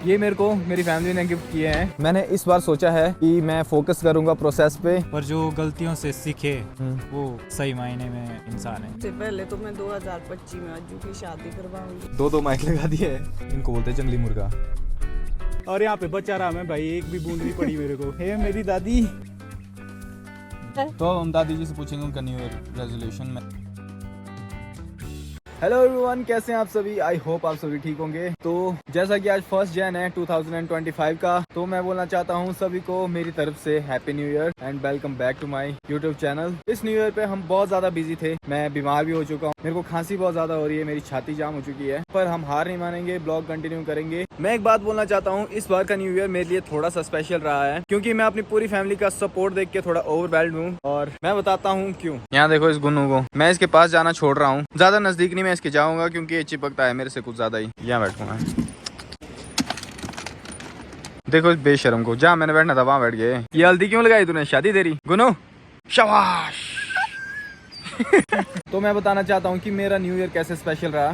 ये मेरे को मेरी फैमिली ने गिफ्ट किए हैं। मैंने इस बार सोचा है कि मैं फोकस करूंगा प्रोसेस पे, पर जो गलतियों से सीखे वो सही मायने में इंसान है। सबसे पहले तो मैं 2025 में अज्जू की शादी करवाऊंगी। दो माइक लगा दिए हैं। इनको बोलते हैं जंगली मुर्गा। और यहाँ पे बचा रहा मैं भाई, एक भी बूंद नहीं पड़ी मेरे को। हे मेरी दादी। तो हम दादी जी से पूछेंगे उनका न्यू ईयर रेजोल्यूशन में। हेलो एवरीवन, कैसे हैं आप सभी? आई होप आप सभी ठीक होंगे। तो जैसा कि आज 1 जन है 2025 का, तो मैं बोलना चाहता हूं सभी को मेरी तरफ से happy new year and welcome back to my YouTube channel. इस न्यू ईयर पे हम बहुत ज्यादा बिजी थे, मैं बीमार भी हो चुका हूं, मेरे को खांसी बहुत ज्यादा हो रही है, मेरी छाती जाम हो चुकी है, पर हम हार नहीं मानेंगे, ब्लॉग कंटिन्यू करेंगे। मैं एक बात बोलना चाहता हूँ, इस बार का न्यू ईयर मेरे लिए थोड़ा सा स्पेशल रहा है क्योंकि मैं अपनी पूरी फैमिली का सपोर्ट देख के थोड़ा ओवरवेल्ड हूँ, और मैं बताता हूँ क्यों। यहाँ देखो इस गुन्नू को, मैं इसके पास जाना छोड़ रहा हूँ, ज्यादा नजदीक नहीं मैं इसके जाऊंगा क्योंकि ये चिपकता है मेरे से कुछ ज्यादा ही। यहाँ बैठूंगा, देखो इस बेशरम को, जहाँ मैंने बैठना था वहां बैठ गए। ये हल्दी क्यों लगाई तूने? शादी तेरी गुन्नू, शाबाश। तो मैं बताना चाहता हूँ कि मेरा न्यू ईयर कैसे स्पेशल रहा।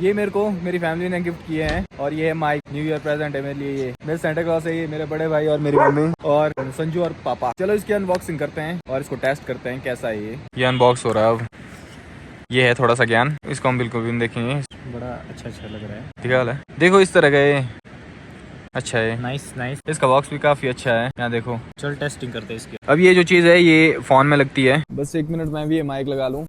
ये मेरे को मेरी फैमिली ने गिफ्ट किए हैं, और ये है माइक, न्यू ईयर प्रेजेंट है मेरे लिए। ये मेरे सेंटा क्लॉज है, ये मेरे बड़े भाई और मेरी मम्मी और संजू और पापा। चलो इसकी अनबॉक्सिंग करते हैं और इसको टेस्ट करते हैं कैसा है ये अनबॉक्स हो रहा है अब। ये है थोड़ा सा ज्ञान, इसको हम बिल्कुल भी नहीं देखेंगे। बड़ा अच्छा लग रहा है। ठीक है, देखो इस तरह का ये अच्छा है, नाइस। इसका बॉक्स भी काफी अच्छा है। यहाँ देखो, चल टेस्टिंग करते हैं इसकी। अब ये जो चीज है ये फोन में लगती है। बस 1 मिनट में भी ये माइक लगा लूं।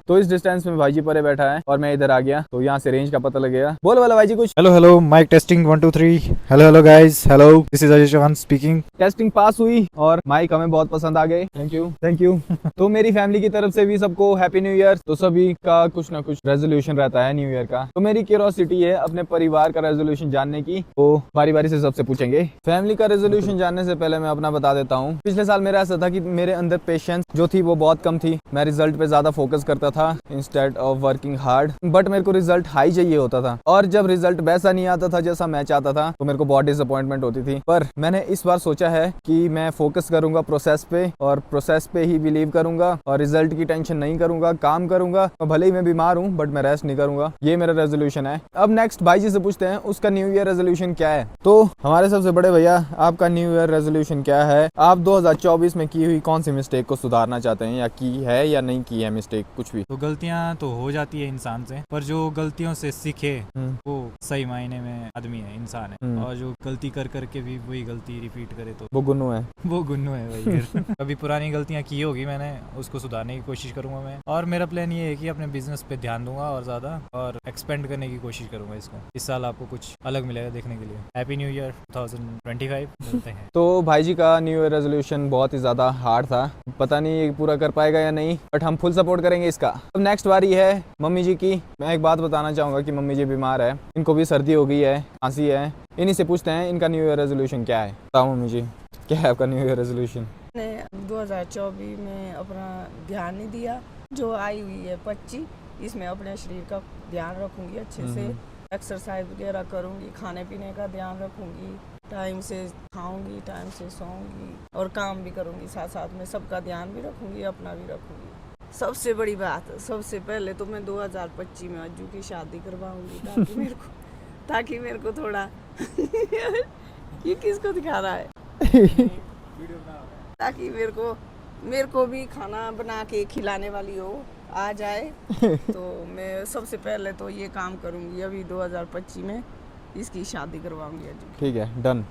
तो इस डिस्टेंस में भाईजी परे बैठा है और मैं इधर आ गया, तो यहाँ से रेंज का पता लगेगा। बोल वाला भाईजी कुछ। Hello mic testing 1 2 3। Hello guys, hello, this is Ajay Chauhan speaking. Testing पास हुई और माइक हमें बहुत पसंद आ गए। Thank you. तो मेरी फैमिली की तरफ से भी सबको हैप्पी न्यू ईयर। तो सभी का कुछ ना कुछ रेजोल्यूशन रहता है न्यू ईयर का, तो मेरी क्यूरियोसिटी है अपने परिवार का रेजोल्यूशन जानने की, तो बारी बारी से सबसे पूछेंगे। फैमिली का रेजोल्यूशन जानने से पहले मैं अपना बता देता हूँ। पिछले साल मेरा ऐसा था कि मेरे अंदर पेशेंस जो थी वो बहुत कम थी, मैं रिजल्ट पे ज्यादा फोकस करता था instead of working hard, but मेरे को रिजल्ट हाई चाहिए होता था, और जब रिजल्ट वैसा नहीं आता था जैसा मैं चाहता था तो मेरे को बहुत डिसअपॉइंटमेंट होती थी। पर मैंने इस बार सोचा है कि मैं फोकस करूंगा प्रोसेस पे, और प्रोसेस पे ही बिलीव करूंगा, और रिजल्ट की टेंशन नहीं करूंगा, काम करूंगा। तो भले ही मैं बीमार हूँ बट मैं रेस्ट नहीं करूंगा, ये मेरा रेजोल्यूशन है। अब नेक्स्ट भाई जी से पूछते हैं उसका न्यू ईयर रेजोल्यूशन क्या है। तो हमारे सबसे बड़े भैया, आपका न्यू ईयर रेजोल्यूशन क्या है? आप 2024 में की हुई कौन सी मिस्टेक को सुधारना चाहते हैं, या की है या नहीं की है मिस्टेक, कुछ भी? तो गलतियां तो हो जाती है इंसान से, पर जो गलतियों से सीखे वो सही मायने में आदमी है, इंसान है। और जो गलती कर करके भी वही गलती रिपीट करे तो वो गुन्नू है, वो गुन्नू है भाई। अभी पुरानी गलतियां की होगी मैंने, उसको सुधारने की कोशिश करूंगा मैं। और मेरा प्लान ये है कि अपने बिजनेस पे ध्यान दूंगा और ज्यादा, और एक्सपेंड करने की कोशिश करूंगा इसको। इस साल आपको कुछ अलग मिलेगा देखने के लिए। Happy new year 2025। मिलते हैं। तो भाई जी का न्यू ईयर रेजोल्यूशन बहुत ही ज्यादा हार्ड था, पता नहीं ये पूरा कर पाएगा या नहीं, बट हम फुल सपोर्ट करेंगे इसका। अब नेक्स्ट बारी है मम्मी जी की। मैं एक बात बताना चाहूंगा कि मम्मी जी बीमार है, इनको भी सर्दी हो गई है, खांसी है। इन्हीं से पूछते हैं इनका न्यू ईयर रेजोल्यूशन क्या है। बताओ मम्मी जी, क्या है आपका न्यू ईयर रेजोल्यूशन? मैंने 2024 में अपना ध्यान नहीं दिया, जो आई हुई है 25, इसमें अपने शरीर का ध्यान रखूंगी, अच्छे से एक्सरसाइज वगैरह करूंगी, खाने पीने का ध्यान रखूंगी, टाइम से खाऊंगी, टाइम से सोऊंगी, और काम भी करूंगी साथ साथ में, सबका ध्यान भी रखूंगी, अपना भी रखूंगी। सबसे बड़ी बात, सबसे पहले तो मैं 2025 में अज्जू की शादी करवाऊंगी, ताकि मेरे को थोड़ा ये किसको दिखा रहा है? ताकि मेरे को भी खाना बना के खिलाने वाली हो आ जाए। तो मैं सबसे पहले तो ये काम करूंगी, अभी 2025 में इसकी शादी करवाऊंगी अज्जू। ठीक है, डन।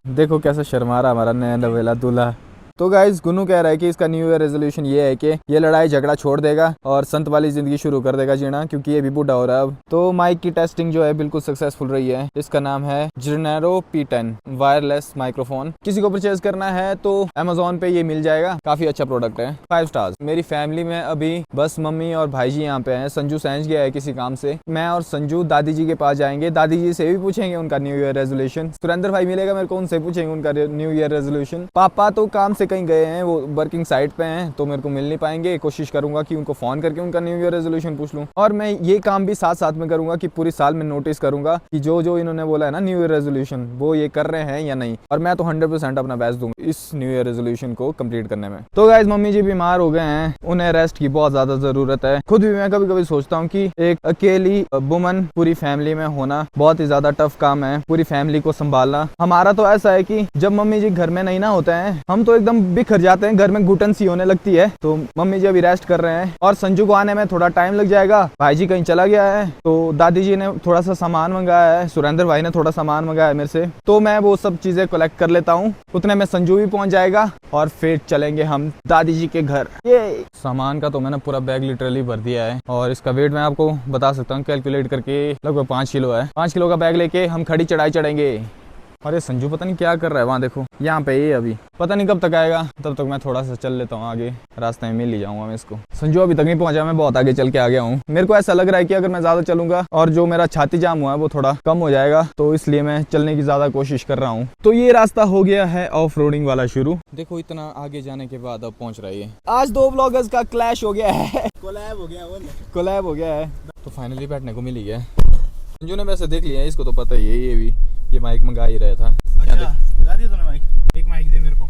देखो कैसा शर्मा रहा हमारा नया नवेला दूल्हा। तो गाइज गुन्नू कह रहा है कि इसका न्यू ईयर रेजोल्यूशन ये है कि ये लड़ाई झगड़ा छोड़ देगा और संत वाली जिंदगी शुरू कर देगा जीना, क्योंकि ये भी बूढ़ा हो रहा है अब। तो माइक की टेस्टिंग जो है बिल्कुल सक्सेसफुल रही है। इसका नाम है Genero P10 वायरलेस माइक्रोफोन। किसी को परचेज करना है तो Amazon पे ये मिल जाएगा, काफी अच्छा प्रोडक्ट है, 5 स्टार्स। मेरी फैमिली में अभी बस मम्मी और भाई जी यहाँ पे हैं, संजू सैंज गया है किसी काम से। मैं और संजू दादी जी के पास जाएंगे, दादी जी से भी पूछेंगे उनका न्यू ईयर रेजोल्यूशन। सुरेंद्र भाई मिलेगा मेरे को, उनसे पूछेंगे उनका न्यू ईयर रेजोल्यूशन। पापा तो काम से से कहीं गए हैं, वो वर्किंग साइट पे हैं तो मेरे को मिल नहीं पाएंगे। कोशिश करूंगा कि उनको फ़ोन करके उनका न्यू ईयर रेजोल्यूशन पूछ लूँ। और मैं ये काम भी साथ साथ में करूंगा कि पूरी साल में नोटिस करूंगा कि जो जो इन्होंने बोला है ना न्यू ईयर रेजोल्यूशन, वो ये कर रहे हैं या नहीं। और मैं तो 100% अपना बेस्ट दूंगा इस न्यू ईयर रेजोल्यूशन को कंप्लीट करने में। तो गाइज मम्मी जी बीमार हो गए हैं, उन्हें रेस्ट की बहुत ज़्यादा ज़रूरत है। खुद भी मैं कभी कभी सोचता हूँ कि एक अकेली वुमन पूरी फैमिली में होना बहुत ही ज़्यादा टफ काम है, पूरी फैमिली को संभालना। हमारा तो ऐसा है कि जब मम्मी जी घर में नहीं ना होते हैं हम तो एकदम बिखर जाते हैं, घर में घुटन सी होने लगती है। तो मम्मी जी अभी रेस्ट कर रहे हैं और संजू को आने में थोड़ा टाइम लग जाएगा। भाई जी कहीं चला गया है तो दादी जी ने थोड़ा सा सामान मंगाया है, सुरेंद्र भाई ने थोड़ा सामान मंगाया है मेरे से, तो मैं वो सब चीजें कलेक्ट कर लेता हूँ। उतने में संजू भी पहुंच जाएगा और फिर चलेंगे हम दादी जी के घर। ये सामान का तो मैंने पूरा बैग लिटरली भर दिया है और इसका वेट मैं आपको बता सकता हूँ कैलकुलेट करके, लगभग 5 किलो है। 5 किलो का बैग लेके हम खड़ी चढ़ाई चढ़ेंगे। अरे संजू पता नहीं क्या कर रहा है वहाँ, देखो यहाँ पे ये अभी पता नहीं कब तक आएगा। तब तक मैं थोड़ा सा चल लेता हूँ आगे, रास्ते में मिल ही जाऊंगा मैं इसको। संजू अभी तक नहीं पहुंचा, मैं बहुत आगे चल के आ गया हूँ। मेरे को ऐसा लग रहा है कि अगर मैं ज्यादा चलूंगा और जो मेरा छाती जाम हुआ है वो थोड़ा कम हो जाएगा, तो इसलिए मैं चलने की ज्यादा कोशिश कर रहा हूँ। तो ये रास्ता हो गया है ऑफ रोडिंग वाला शुरू। देखो इतना आगे जाने के बाद अब पहुंच रहा है। आज 2 ब्लॉगर्स का क्लैश हो गया है, कोलैब हो गया, कोलैब हो गया है। तो फाइनली बैठने को मिल ही गया। संजू ने वैसे देख लिया है, इसको तो पता ही है, ये माइक मंगा ही रहा था। अच्छा लगा दिया तूने माइक? एक माइक दे मेरे को।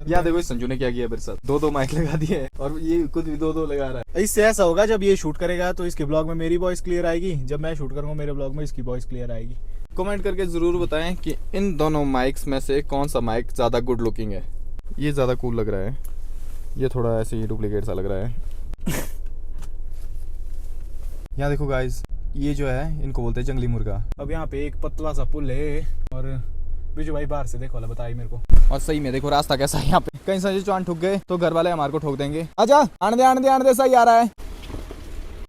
यहाँ देखो संजू ने क्या किया मेरे साथ, 2 माइक लगा दिए हैं और ये खुद भी 2 लगा रहा है। इससे ऐसा होगा जब ये शूट करेगा तो इसके ब्लॉग में मेरी वॉइस क्लियर आएगी, जब मैं शूट करूंगा मेरे ब्लॉग में इसकी वॉइस क्लियर आएगी। कमेंट करके जरूर बताएं कि इन दोनों माइक्स में से कौन सा माइक ज्यादा गुड लुकिंग है। ये ज्यादा कूल लग रहा है, ये थोड़ा ऐसे ही डुप्लीकेट सा लग रहा है। यहाँ देखो गाइस, ये जो है इनको बोलते हैं जंगली मुर्गा। अब यहाँ पे एक पतला सा पुल है और बिजू भाई बाहर से देखो वाला बताइए मेरे को। और सही में देखो रास्ता कैसा है यहाँ पे, कहीं संजू चौहान ठुक गए तो घर वाले हमारे को ठोक देंगे। आजा आने दे सही आ रहा है।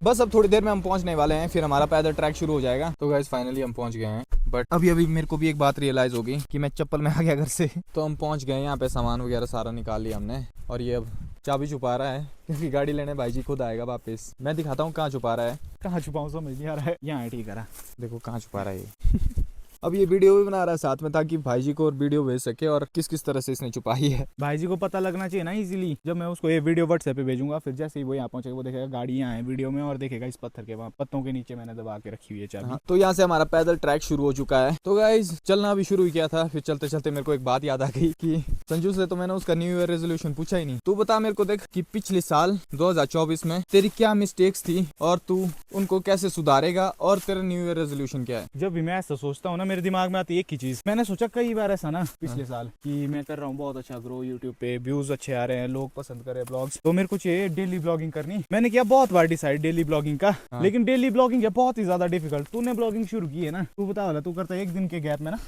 बस अब थोड़ी देर में हम पहुंचने वाले हैं, फिर हमारा पैदल ट्रैक शुरू हो जाएगा। तो गाइस फाइनली हम पहुंच गए हैं, बट अभी मेरे को भी एक बात रियलाइज होगी कि मैं चप्पल में आ गया घर से। तो हम पहुंच गए, यहाँ पे सामान वगैरह सारा निकाल लिया हमने और ये अब चाबी छुपा रहा है क्योंकि गाड़ी लेने भाई जी खुद आएगा वापस। मैं दिखाता हूँ कहाँ छुपा रहा है। कहाँ छुपाऊँ समझ नहीं आ रहा है। यहाँ ठीक है, देखो कहाँ छुपा रहा है ये। अब ये वीडियो भी बना रहा है साथ में ताकि भाई जी को और वीडियो भेज सके और किस किस तरह से इसने छुपाई है। भाई जी को पता लगना चाहिए ना इजीली। जब मैं उसको ये वीडियो व्हाट्सएप पे भेजूंगा, फिर जैसे ही वो यहाँ पहुंचेगा वो देखेगा गाड़ी यहाँ है वीडियो में और देखेगा इस पत्थर के वहाँ पत्तों के नीचे मैंने दबा के रखी हुई है चाबी। हाँ, तो यहाँ से हमारा पैदल ट्रैक शुरू हो चुका है। तो गाइज चलना भी शुरू किया था, फिर चलते चलते मेरे को एक बात याद आ गई कि संजू से तो मैंने उसका न्यू ईयर रेजोल्यूशन पूछा ही नहीं। तू बता मेरे को देख कि पिछले साल 2024 में तेरी क्या मिस्टेक्स थी और तू उनको कैसे सुधारेगा और तेरा न्यू ईयर रेजोल्यूशन क्या है। जब भी मैं ऐसा सोचता हूँ ना, मेरे दिमाग में आती है एक ही चीज। मैंने सोचा कई बार ऐसा ना पिछले साल कि मैं कर रहा हूँ बहुत अच्छा ग्रो, यूट्यूब पे व्यूज अच्छे आ रहे हैं, लोग पसंद कर रहे हैं ब्लॉग्स, तो मेरे को चाहिए डेली ब्लॉगिंग करनी। मैंने किया बहुत बार डिसाइड डेली ब्लॉगिंग का, लेकिन डेली ब्लॉगिंग है बहुत ही ज्यादा डिफिकल्ट। तूने ब्लॉगिंग शुरू की है ना, तू बता वाला तू करता है 1 दिन के गैप में ना,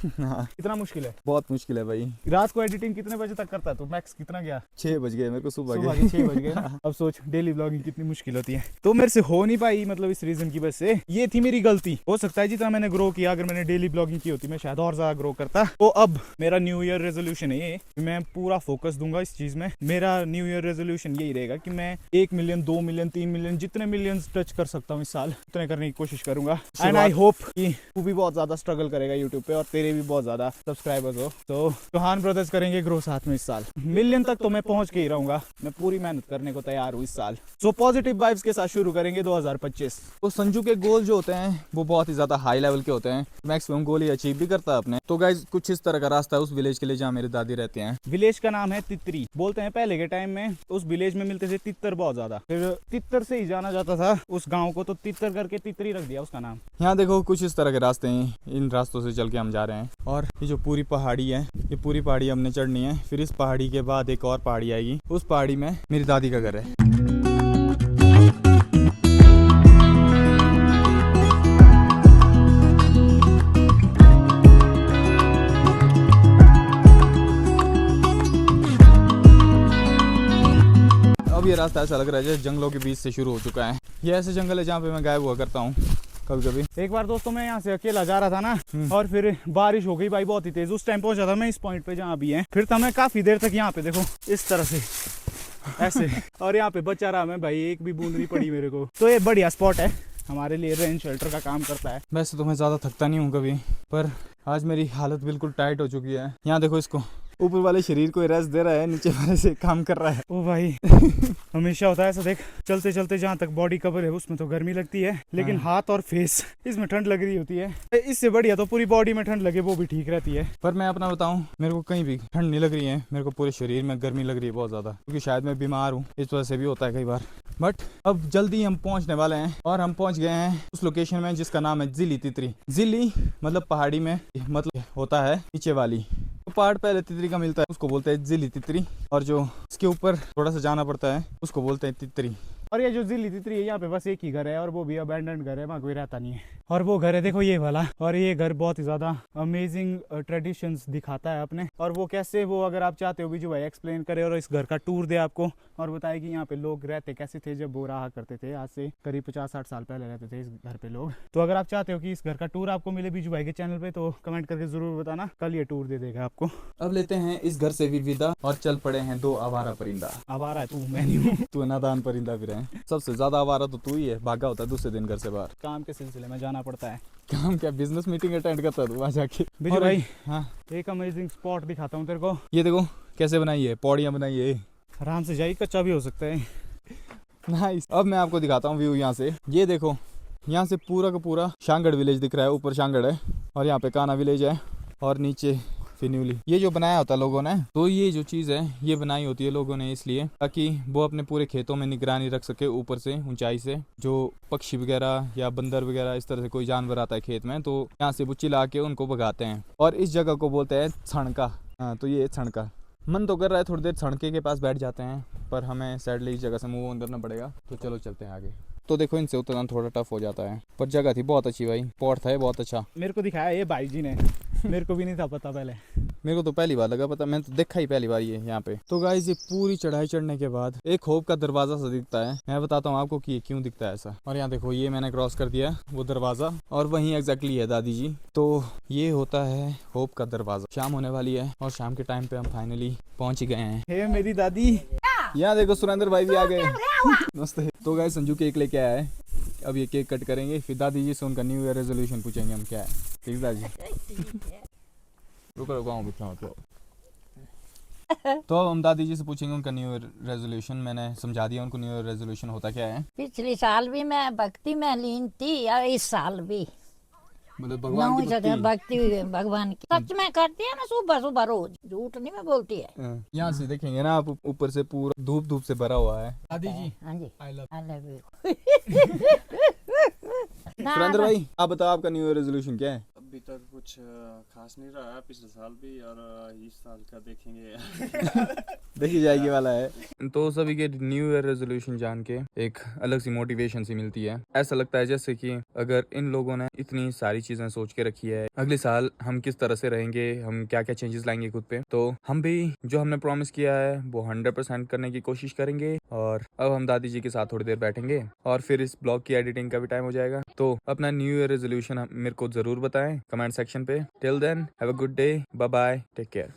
कितना मुश्किल है। बहुत मुश्किल है भाई। रात को एडिटिंग कितने बजे तक करता है तू? मैक्स कितना गया? 6 बज गए मेरे को, सुबह के 6 बज गए ना। अब सोच डेली ब्लॉगिंग कितनी मुश्किल होती है। तो मेरे से हो नहीं पाई, मतलब इस रीजन की वजह से। ये थी मेरी गलती। हो सकता है जितना मैंने ग्रो किया, अगर मैंने डेली ब्लॉगिंग की होती मैं शायद और ज्यादा ग्रो करता। तो अब मेरा न्यू ईयर रेजोल्यूशन है ये, मैं पूरा फोकस दूंगा इस चीज में। मेरा न्यू ईयर रेजोल्यूशन यही रहेगा कि मैं 1 मिलियन 2 मिलियन 3 मिलियन जितने मिलियंस टच कर सकता हूँ इस साल उतने करने की कोशिश करूंगा। एंड आई होप कि तू भी बहुत ज्यादा स्ट्रगल करेगा यूट्यूब पे और तेरे भी बहुत ज्यादा सब्सक्राइबर्स हो। तो चौहान ब्रदर्स करेंगे ग्रो साथ में इस साल। मिलियन तक तो मैं पहुंच के ही रहूंगा, मैं पूरी मेहनत करने को तैयार हूँ इस साल। सो पॉजिटिव वाइब्स के साथ शुरू करेंगे 2025। तो संजू के गोल जो होते हैं वो बहुत ही ज्यादा हाई लेवल के होते हैं, मैक्सिमम गोल ही अचीव भी करता है अपने। तो गाइज कुछ इस तरह का रास्ता है उस विलेज के लिए जहाँ मेरी दादी रहते हैं। विलेज का नाम है तितरी। बोलते हैं पहले के टाइम में तो उस विलेज में मिलते थे तितर बहुत ज्यादा, फिर तितर से ही जाना जाता था उस गांव को, तो तितर करके तितरी रख दिया उसका नाम। यहाँ देखो कुछ इस तरह के रास्ते हैं, इन रास्तों से चल के हम जा रहे हैं। और ये जो पूरी पहाड़ी है, ये पूरी पहाड़ी हमने चढ़नी है। फिर इस पहाड़ी के बाद एक और पहाड़ी आएगी, उस पहाड़ी में मेरी दादी का घर है। अब ये रास्ता ऐसा लग रहा है जैसे जंगलों के बीच से शुरू हो चुका है। ये ऐसे जंगल है जहाँ पे मैं गायब हुआ करता हूँ कभी कभी। एक बार दोस्तों मैं यहाँ से अकेला जा रहा था ना, और फिर बारिश हो गई भाई बहुत ही तेज। उस टाइम पहुंचा था मैं इस पॉइंट पे जहाँ भी है, फिर था मैं काफी देर तक यहाँ पे देखो इस तरह से ऐसे, और यहाँ पे बचा रहा मैं भाई, एक भी बूंद नहीं पड़ी मेरे को। तो ये बढ़िया स्पॉट है हमारे लिए, रेन शेल्टर का काम करता है। वैसे तो मैं ज्यादा थकता नहीं हूँ कभी, पर आज मेरी हालत बिल्कुल टाइट हो चुकी है। यहाँ देखो इसको, ऊपर वाले शरीर को रेस्ट दे रहा है, नीचे वाले से काम कर रहा है। ओ भाई हमेशा होता है ऐसा, देख चलते चलते जहाँ तक बॉडी कवर है उसमें तो गर्मी लगती है, लेकिन हाथ और फेस इसमें ठंड लग रही होती है। इससे बढ़िया तो पूरी बॉडी में ठंड लगे वो भी ठीक रहती है। पर मैं अपना बताऊं, मेरे को कहीं भी ठंड नहीं लग रही है, मेरे को पूरे शरीर में गर्मी लग रही है बहुत ज्यादा, क्योंकि शायद मैं बीमार हूँ, इस वजह से भी होता है कई बार। बट अब जल्दी हम पहुंचने वाले हैं और हम पहुंच गए हैं उस लोकेशन में जिसका नाम है जिली तितरी। जिली मतलब पहाड़ी में मतलब होता है नीचे वाली, तो पहाड़ पहले तितरी का मिलता है उसको बोलते हैं जिली तितरी, और जो इसके ऊपर थोड़ा सा जाना पड़ता है उसको बोलते हैं तितरी। और ये जो जिली तितरी है यहाँ पे बस एक ही घर है और वो भी अबैंडन घर है, वहाँ कोई रहता नहीं है। और वो घर है देखो ये वाला, और ये घर बहुत ही ज्यादा अमेजिंग ट्रेडिशंस दिखाता है अपने। और वो कैसे, वो अगर आप चाहते हो बीजू भाई एक्सप्लेन करे और इस घर का टूर दे आपको और बताए कि यहाँ पे लोग रहते कैसे थे जब वो रहा करते थे, आज से करीब 50-60 साल पहले रहते थे इस घर पे लोग। तो अगर आप चाहते हो कि इस घर का टूर आपको मिले बीजू भाई के चैनल पे तो कमेंट करके जरूर बताना, कल ये टूर दे देगा आपको। अब लेते हैं इस घर से भी विदा और चल पड़े हैं दो आवारा परिंदा। आवारा है तू, मैं नहीं हूँ। तू नादान परिंदा भी रहे, सबसे ज्यादा आवारा तो तू ही है, भागा होता है दूसरे दिन घर से बाहर। काम के सिलसिले में जाना पड़ता है। काम क्या, बिजनेस मीटिंग अटेंड करता है तू वहाँ जाके। बीजू भाई हाँ एक अमेजिंग स्पॉट दिखाता हूँ तेरे को। ये देखो कैसे बनाई है, पौड़ियाँ बनाई है, आराम से जाइए, कच्चा भी हो सकता है। नाइस। अब मैं आपको दिखाता हूँ व्यू यहाँ से। ये देखो यहाँ से पूरा का पूरा शांगड़ विलेज दिख रहा है, ऊपर शांगड़ है और यहाँ पे काना विलेज है और नीचे फिन्यूली। ये जो बनाया होता है लोगों ने, तो ये जो चीज़ है ये बनाई होती है लोगों ने इसलिए ताकि वो अपने पूरे खेतों में निगरानी रख सके ऊपर से, ऊंचाई से। जो पक्षी वगैरह या बंदर वगैरह इस तरह से कोई जानवर आता है खेत में तो यहाँ से वो चिल्ला के उनको भगाते हैं। और इस जगह को बोलते हैं छणका। हाँ तो ये छणका। मन तो कर रहा है थोड़ी देर छणके के पास बैठ जाते हैं, पर हमें सैडली इस जगह से मूव ऑन करना पड़ेगा, तो चलो चलते हैं आगे। तो देखो इनसे उतरना थोड़ा टफ हो जाता है, पर जगह थी बहुत अच्छी भाई, पॉट था ये बहुत अच्छा। मेरे को दिखाया ये भाई जी ने, मेरे को भी नहीं था पता पहले। मेरे को तो पहली बार लगा पता, मैंने तो देखा ही पहली बार ये यहाँ पे। तो गाइस ये पूरी चढ़ाई चढ़ने के बाद एक होप का दरवाजा सा दिखता है। मैं बताता हूँ आपको कि ये क्यों दिखता है ऐसा। और यहाँ देखो ये मैंने क्रॉस कर दिया वो दरवाजा, और वहीं एग्जैक्टली है दादी जी। तो ये होता है होप का दरवाजा। शाम होने वाली है और शाम के टाइम पे हम फाइनली पहुंच गए हैं। हे मेरी दादी, यहाँ देखो सुरेंद्र भाई भी आ गए। नमस्ते। तो गाइस संजू केक लेके आया है, अब ये केक कट करेंगे, फिर दादी जी से उनका न्यू ईयर रेजोल्यूशन पूछेंगे हम क्या है। ठीक दादी रुको रुको बिठा मतलब। तो अब हम दादी जी से पूछेंगे उनका न्यू ईयर रेजोल्यूशन। मैंने समझा दिया उनको न्यू ईयर रेजोल्यूशन होता क्या है। पिछले साल भी मैं भक्ति में लीन थी और इस साल भी मतलब भगवान की भक्ति भगवान की सच में करती है ना, सुबह सुबह रोज, झूठ नहीं मैं बोलती है। यहाँ से देखेंगे ना आप, ऊपर से पूरा धूप धूप से भरा हुआ है। दादी जी हाँ जी, I love I love you. Surendra भाई आप बताओ आपका न्यू ईयर रेजोल्यूशन क्या है। अभी तक कुछ खास नहीं रहा है, पिछले साल भी और इस साल का देखेंगे। देखी जाएगी वाला है। तो सभी के न्यू ईयर रेजोल्यूशन जान के एक अलग सी मोटिवेशन सी मिलती है। ऐसा लगता है जैसे कि अगर इन लोगों ने इतनी सारी चीजें सोच के रखी है, अगले साल हम किस तरह से रहेंगे, हम क्या क्या चेंजेस लाएंगे खुद पे, तो हम भी जो हमने प्रॉमिस किया है वो 100% करने की कोशिश करेंगे। और अब हम दादी जी के साथ थोड़ी देर बैठेंगे और फिर इस ब्लॉग की एडिटिंग का भी टाइम हो जाएगा। तो अपना न्यू ईयर रेजोल्यूशन मेरे को जरूर बताएं कमेंट सेक्शन पे। Till then have a good day, bye bye, take care.